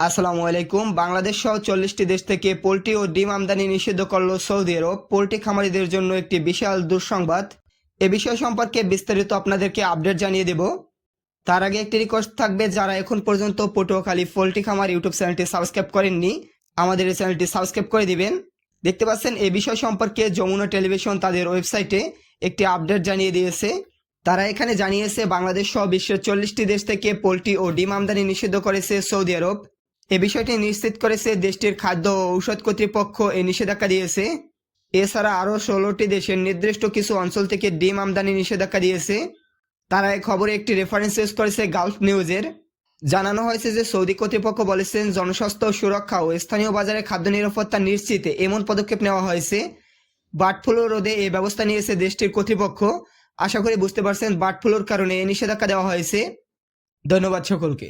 আসসালামু আলাইকুম। বাংলাদেশ সহ 40টি দেশ থেকে পোল্ট্রি ও ডিম আমদানি নিষিদ্ধ করল সৌদি আরব। পোল্ট্রি খামারিদের জন্য একটি বিশাল দুঃসংবাদ। এ বিষয় সম্পর্কে বিস্তারিত আপনাদেরকে আপডেট জানিয়ে দেব। তার আগে একটি রিকোয়েস্ট থাকবে, যারা এখন পর্যন্ত পটুয়াখালী পোল্ট্রি খামার ইউটিউব চ্যানেলটি সাবস্ক্রাইব করেননি, আমাদের এই চ্যানেলটি সাবস্ক্রাইব করে দিবেন। দেখতে পাচ্ছেন এই বিষয় সম্পর্কে যমুনা টেলিভিশন তাদের ওয়েবসাইটে একটি আপডেট জানিয়ে দিয়েছে। তারা এখানে জানিয়েছে বাংলাদেশ সহ বিশ্বের 40টি দেশ থেকে পোল্ট্রি ও ডিম আমদানি নিষিদ্ধ করেছে সৌদি আরব। এ বিষয়টি নিশ্চিত করেছে দেশটির খাদ্য ও ঔষধ কর্তৃপক্ষ এই নিষেধাজ্ঞা দিয়েছে। এছাড়া আরও 16টি দেশের নির্দিষ্ট কিছু অঞ্চল থেকে ডিম আমদানি নিষেধাজ্ঞা দিয়েছে। তারা এই খবরে একটি রেফারেন্স ইউজ করেছে গালফ নিউজের। জানানো হয়েছে যে সৌদি কর্তৃপক্ষ বলেছেন জনস্বাস্থ্য সুরক্ষা ও স্থানীয় বাজারে খাদ্য নিরাপত্তা নিশ্চিতে এমন পদক্ষেপ নেওয়া হয়েছে। বার্ড ফ্লু রোধে এই ব্যবস্থা নিয়েছে দেশটির কর্তৃপক্ষ। আশা করি বুঝতে পারছেন বার্ড ফ্লুর কারণে এই নিষেধাজ্ঞা দেওয়া হয়েছে। ধন্যবাদ সকলকে।